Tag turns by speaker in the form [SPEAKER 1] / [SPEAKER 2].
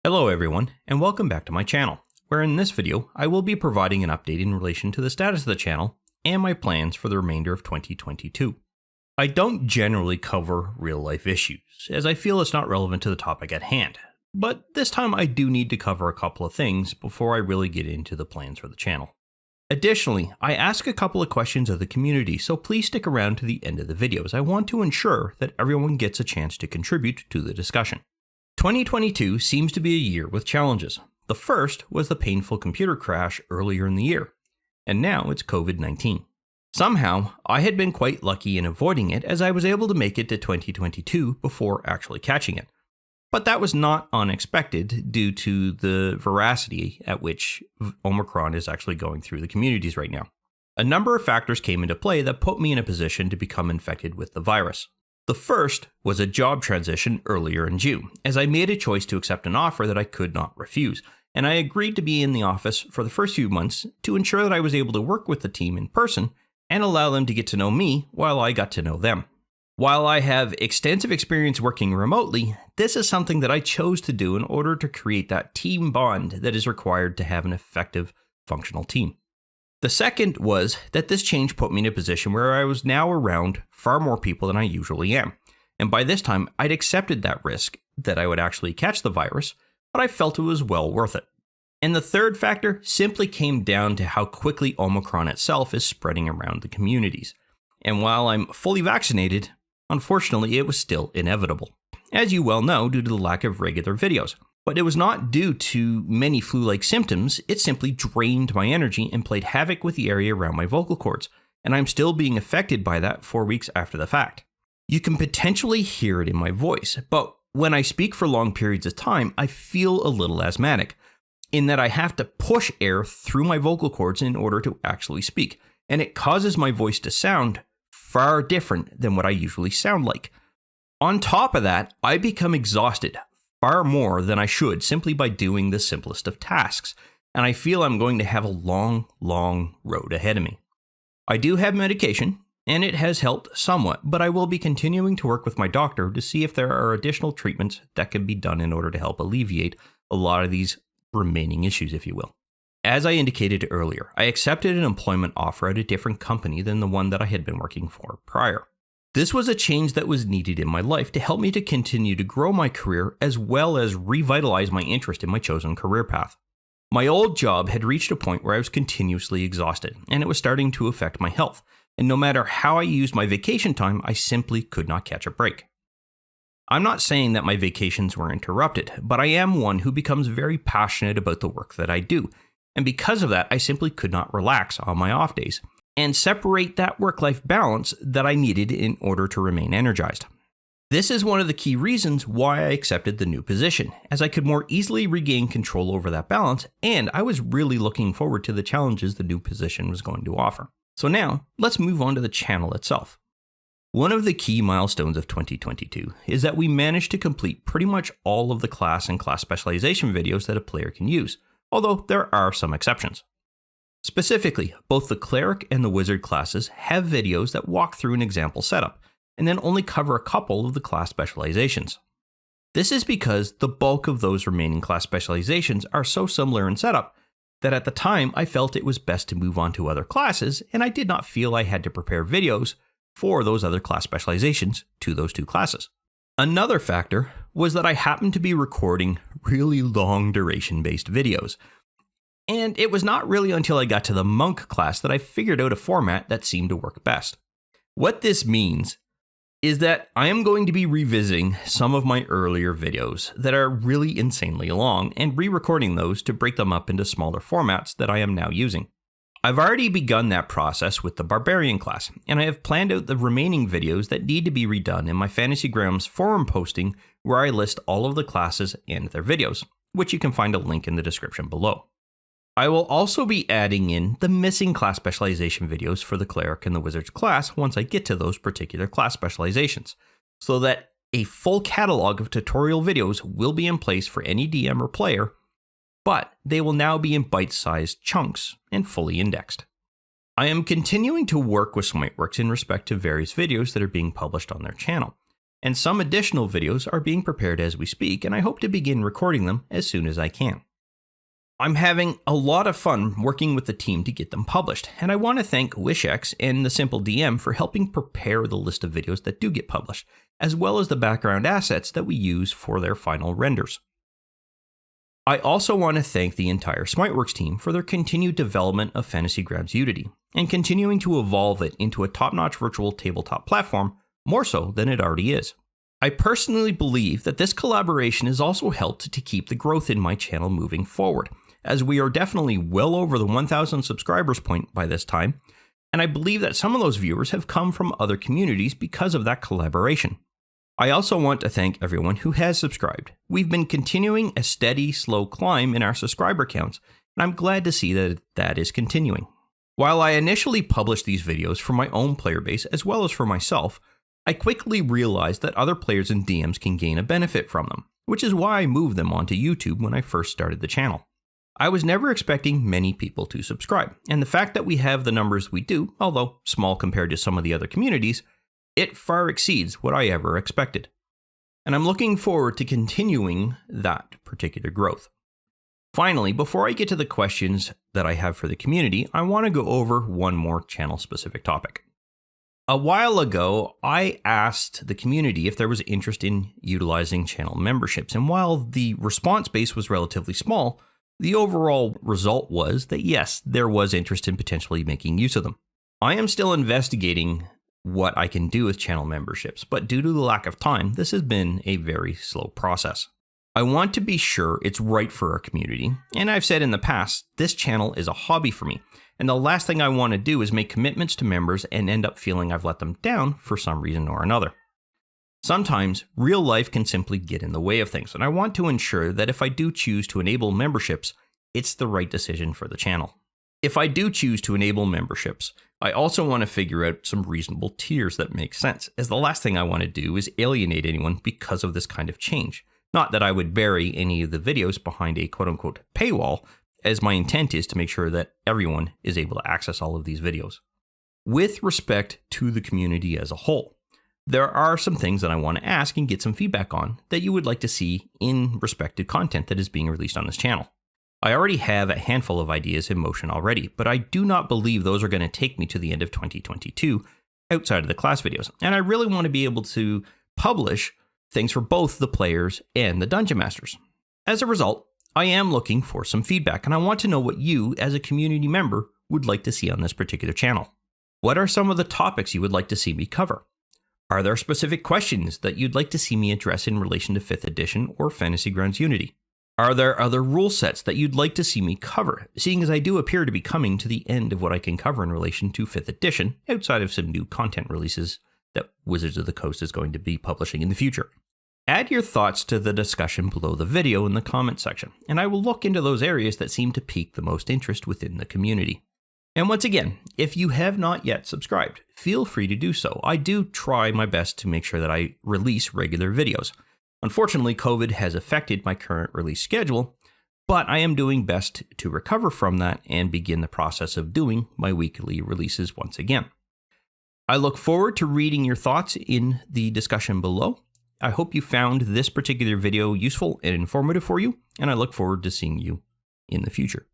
[SPEAKER 1] Hello everyone, and welcome back to my channel, where in this video I will be providing an update in relation to the status of the channel and my plans for the remainder of 2022. I don't generally cover real-life issues, as I feel it's not relevant to the topic at hand, but this time I do need to cover a couple of things before I really get into the plans for the channel. Additionally, I ask a couple of questions of the community, so please stick around to the end of the video as I want to ensure that everyone gets a chance to contribute to the discussion. 2022 seems to be a year with challenges. The first was the painful computer crash earlier in the year, and now it's COVID-19. Somehow, I had been quite lucky in avoiding it as I was able to make it to 2022 before actually catching it. But that was not unexpected due to the veracity at which Omicron is actually going through the communities right now. A number of factors came into play that put me in a position to become infected with the virus. The first was a job transition earlier in June, as I made a choice to accept an offer that I could not refuse, and I agreed to be in the office for the first few months to ensure that I was able to work with the team in person and allow them to get to know me while I got to know them. While I have extensive experience working remotely, this is something that I chose to do in order to create that team bond that is required to have an effective, functional team. The second was that this change put me in a position where I was now around far more people than I usually am. And by this time, I'd accepted that risk that I would actually catch the virus, but I felt it was well worth it. And the third factor simply came down to how quickly Omicron itself is spreading around the communities. And while I'm fully vaccinated, unfortunately, it was still inevitable, as you well know, due to the lack of regular videos. But it was not due to many flu-like symptoms, it simply drained my energy and played havoc with the area around my vocal cords, and I'm still being affected by that 4 weeks after the fact. You can potentially hear it in my voice, but when I speak for long periods of time, I feel a little asthmatic, in that I have to push air through my vocal cords in order to actually speak, and it causes my voice to sound far different than what I usually sound like. On top of that, I become exhausted far more than I should simply by doing the simplest of tasks, and I feel I'm going to have a long, long road ahead of me. I do have medication, and it has helped somewhat, but I will be continuing to work with my doctor to see if there are additional treatments that can be done in order to help alleviate a lot of these remaining issues, if you will. As I indicated earlier, I accepted an employment offer at a different company than the one that I had been working for prior. This was a change that was needed in my life to help me to continue to grow my career as well as revitalize my interest in my chosen career path. My old job had reached a point where I was continuously exhausted, and it was starting to affect my health, and no matter how I used my vacation time, I simply could not catch a break. I'm not saying that my vacations were interrupted, but I am one who becomes very passionate about the work that I do, and because of that, I simply could not relax on my off days and separate that work-life balance that I needed in order to remain energized. This is one of the key reasons why I accepted the new position, as I could more easily regain control over that balance, and I was really looking forward to the challenges the new position was going to offer. So now, let's move on to the channel itself. One of the key milestones of 2022 is that we managed to complete pretty much all of the class and class specialization videos that a player can use, although there are some exceptions. Specifically, both the Cleric and the Wizard classes have videos that walk through an example setup, and then only cover a couple of the class specializations. This is because the bulk of those remaining class specializations are so similar in setup that at the time I felt it was best to move on to other classes, and I did not feel I had to prepare videos for those other class specializations to those two classes. Another factor was that I happened to be recording really long duration based videos. And it was not really until I got to the Monk class that I figured out a format that seemed to work best. What this means is that I am going to be revisiting some of my earlier videos that are really insanely long and re-recording those to break them up into smaller formats that I am now using. I've already begun that process with the Barbarian class, and I have planned out the remaining videos that need to be redone in my Fantasy Grounds forum posting where I list all of the classes and their videos, which you can find a link in the description below. I will also be adding in the missing class specialization videos for the Cleric and the Wizard's class once I get to those particular class specializations, so that a full catalog of tutorial videos will be in place for any DM or player, but they will now be in bite-sized chunks and fully indexed. I am continuing to work with Smiteworks in respect to various videos that are being published on their channel, and some additional videos are being prepared as we speak, and I hope to begin recording them as soon as I can. I'm having a lot of fun working with the team to get them published, and I want to thank WishX and the Simple DM for helping prepare the list of videos that do get published, as well as the background assets that we use for their final renders. I also want to thank the entire Smiteworks team for their continued development of Fantasy Grounds Unity, and continuing to evolve it into a top-notch virtual tabletop platform, more so than it already is. I personally believe that this collaboration has also helped to keep the growth in my channel moving forward, as we are definitely well over the 1,000 subscribers point by this time, and I believe that some of those viewers have come from other communities because of that collaboration. I also want to thank everyone who has subscribed. We've been continuing a steady, slow climb in our subscriber counts, and I'm glad to see that that is continuing. While I initially published these videos for my own player base as well as for myself, I quickly realized that other players and DMs can gain a benefit from them, which is why I moved them onto YouTube when I first started the channel. I was never expecting many people to subscribe, and the fact that we have the numbers we do, although small compared to some of the other communities, it far exceeds what I ever expected. And I'm looking forward to continuing that particular growth. Finally, before I get to the questions that I have for the community, I want to go over one more channel-specific topic. A while ago, I asked the community if there was interest in utilizing channel memberships, and while the response base was relatively small, the overall result was that yes, there was interest in potentially making use of them. I am still investigating what I can do with channel memberships, but due to the lack of time, this has been a very slow process. I want to be sure it's right for our community, and I've said in the past, this channel is a hobby for me, and the last thing I want to do is make commitments to members and end up feeling I've let them down for some reason or another. Sometimes, real life can simply get in the way of things, and I want to ensure that if I do choose to enable memberships, it's the right decision for the channel. If I do choose to enable memberships, I also want to figure out some reasonable tiers that make sense, as the last thing I want to do is alienate anyone because of this kind of change. Not that I would bury any of the videos behind a quote-unquote paywall, as my intent is to make sure that everyone is able to access all of these videos. With respect to the community as a whole, there are some things that I want to ask and get some feedback on that you would like to see in respect to content that is being released on this channel. I already have a handful of ideas in motion already, but I do not believe those are going to take me to the end of 2022 outside of the class videos, and I really want to be able to publish things for both the players and the Dungeon Masters. As a result, I am looking for some feedback, and I want to know what you, as a community member, would like to see on this particular channel. What are some of the topics you would like to see me cover? Are there specific questions that you'd like to see me address in relation to 5th edition or Fantasy Grounds Unity? Are there other rule sets that you'd like to see me cover, seeing as I do appear to be coming to the end of what I can cover in relation to 5th edition, outside of some new content releases that Wizards of the Coast is going to be publishing in the future? Add your thoughts to the discussion below the video in the comment section, and I will look into those areas that seem to pique the most interest within the community. And once again, if you have not yet subscribed, feel free to do so. I do try my best to make sure that I release regular videos. Unfortunately, COVID has affected my current release schedule, but I am doing best to recover from that and begin the process of doing my weekly releases once again. I look forward to reading your thoughts in the discussion below. I hope you found this particular video useful and informative for you, and I look forward to seeing you in the future.